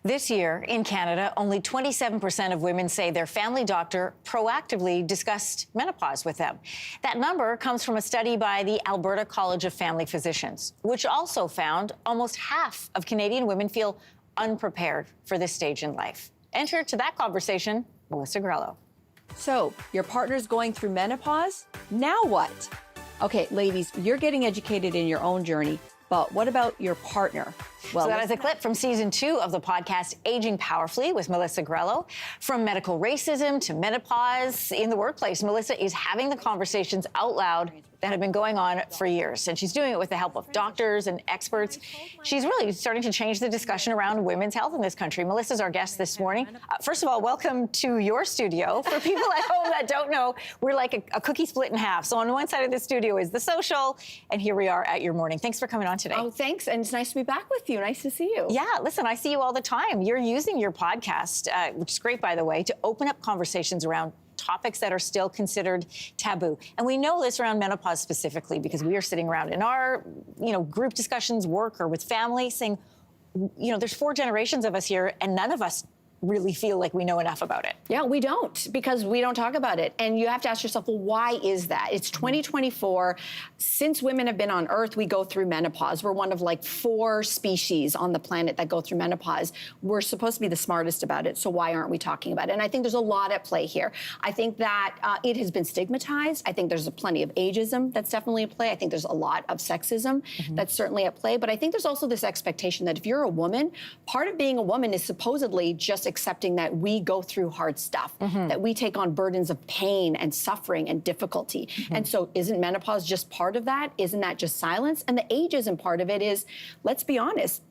This year in Canada, only 27% of women say their family doctor proactively discussed menopause with them. That number comes from a study by the Alberta College of Family Physicians, which also found almost half of Canadian women feel unprepared for this stage in life. Enter to that conversation, Melissa Grelo. So, your partner's going through menopause? Now what? Okay, ladies, you're getting educated in your own journey, but what about your partner? Well, so that is a clip from season 2 of the podcast Aging Powerfully with Melissa Grelo. From medical racism to menopause in the workplace, Melissa is having the conversations out loud that have been going on for years. And she's doing it with the help of doctors and experts. She's really starting to change the discussion around women's health in this country. Melissa's our guest this morning. First of all, welcome to your studio. For people at home that don't know, we're like a cookie split in half. So on one side of the studio is the social, and here we are at your morning. Thanks for coming on today. Oh, thanks. And it's nice to be back with you. Nice to see you. Yeah, listen, I see you all the time. You're using your podcast, which is great, by the way, to open up conversations around topics that are still considered taboo. And we know this around menopause specifically because we are sitting around in our, group discussions, work, or with family saying, there's 4 generations of us here and none of us really feel like we know enough about it. Yeah, we don't, because we don't talk about it. And you have to ask yourself, well, why is that? It's 2024. Since women have been on Earth, we go through menopause. We're one of like 4 species on the planet that go through menopause. We're supposed to be the smartest about it, so why aren't we talking about it? And I think there's a lot at play here. I think that it has been stigmatized. I think there's plenty of ageism that's definitely at play. I think there's a lot of sexism that's certainly at play. But I think there's also this expectation that if you're a woman, part of being a woman is supposedly just accepting that we go through hard stuff, that we take on burdens of pain and suffering and difficulty. And so isn't menopause just part of that? Isn't that just silence? And the ageism part of it is, let's be honest,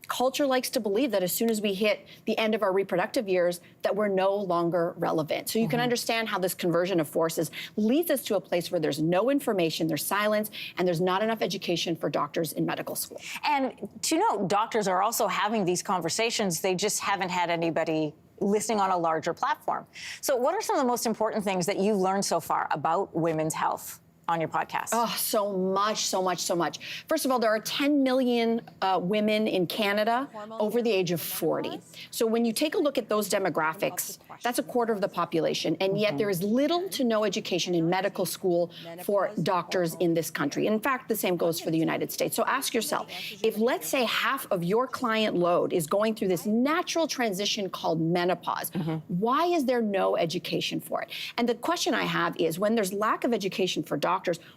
culture likes to believe that as soon as we hit the end of our reproductive years, that we're no longer relevant. So you can understand how this conversion of forces leads us to a place where there's no information, there's silence, and there's not enough education for doctors in medical school. And to note, doctors are also having these conversations. They just haven't had anybody listening on a larger platform. So what are some of the most important things that you've learned so far about women's health on your podcast? Oh, so much, so much, so much. First of all, there are 10 million women in Canada over the age of 40. So when you take a look at those demographics, that's a quarter of the population. And yet there is little to no education in medical school for doctors in this country. In fact, the same goes for the United States. So ask yourself, if let's say half of your client load is going through this natural transition called menopause, why is there no education for it? And the question I have is, when there's lack of education for doctors,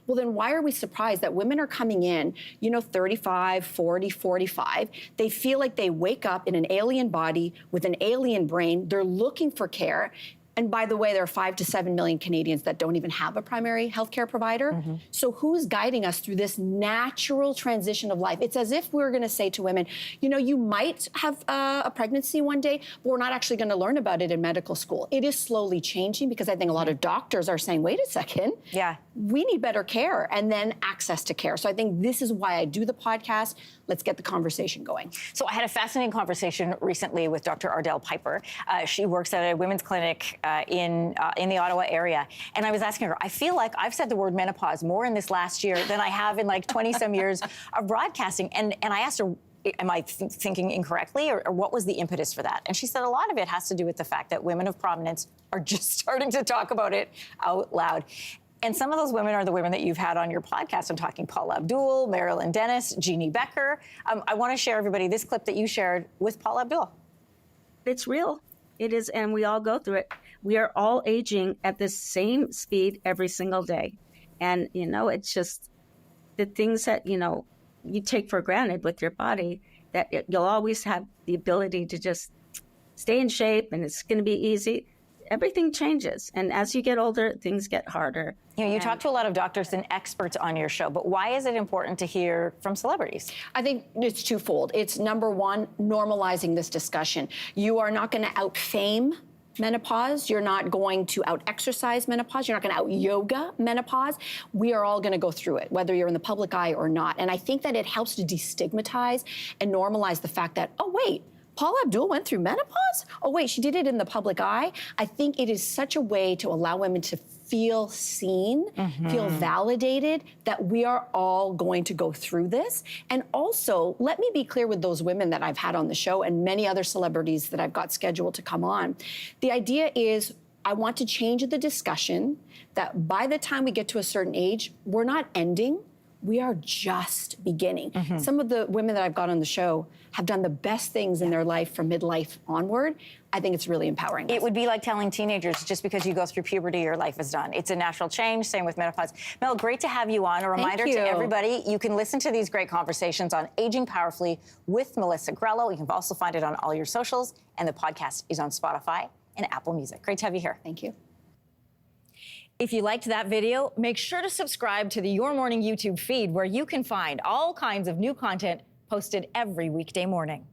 well, then why are we surprised that women are coming in, 35, 40, 45. They feel like they wake up in an alien body with an alien brain. They're looking for care. And by the way, there are 5 to 7 million Canadians that don't even have a primary healthcare provider. So who's guiding us through this natural transition of life? It's as if we were going to say to women, you might have a pregnancy one day, but we're not actually going to learn about it in medical school. It is slowly changing because I think a lot of doctors are saying, wait a second, we need better care and then access to care. So I think this is why I do the podcast. Let's get the conversation going. So I had a fascinating conversation recently with Dr. Ardell Piper. She works at a women's clinic in the Ottawa area. And I was asking her, I feel like I've said the word menopause more in this last year than I have in like 20-some years of broadcasting. And I asked her, am I thinking incorrectly, or what was the impetus for that? And she said a lot of it has to do with the fact that women of prominence are just starting to talk about it out loud. And some of those women are the women that you've had on your podcast. I'm talking Paula Abdul, Marilyn Dennis, Jeannie Becker. I want to share everybody this clip that you shared with Paula Abdul. It's real. It is, and we all go through it. We are all aging at the same speed every single day. And, it's just the things that, you take for granted with your body, that you'll always have the ability to just stay in shape and it's going to be easy. Everything changes. And as you get older, things get harder. You talk to a lot of doctors and experts on your show, but why is it important to hear from celebrities? I think it's twofold. It's number one, normalizing this discussion. You are not going to out-fame menopause. You're not going to out-exercise menopause. You're not going to out-yoga menopause. We are all going to go through it, whether you're in the public eye or not. And I think that it helps to destigmatize and normalize the fact that, oh, wait, Paula Abdul went through menopause? Oh, wait, she did it in the public eye? I think it is such a way to allow women to feel seen, feel validated, that we are all going to go through this. And also, let me be clear with those women that I've had on the show and many other celebrities that I've got scheduled to come on. The idea is, I want to change the discussion that by the time we get to a certain age, we're not ending, we are just beginning. Some of the women that I've got on the show have done the best things in their life from midlife onward. I think it's really empowering. It would be like telling teenagers, just because you go through puberty, your life is done. It's a natural change, same with menopause. Mel, great to have you on. A reminder to everybody, you can listen to these great conversations on Aging Powerfully with Melissa Grelo. You can also find it on all your socials, and the podcast is on Spotify and Apple Music. Great to have you here. Thank you. If you liked that video, make sure to subscribe to the Your Morning YouTube feed, where you can find all kinds of new content posted every weekday morning.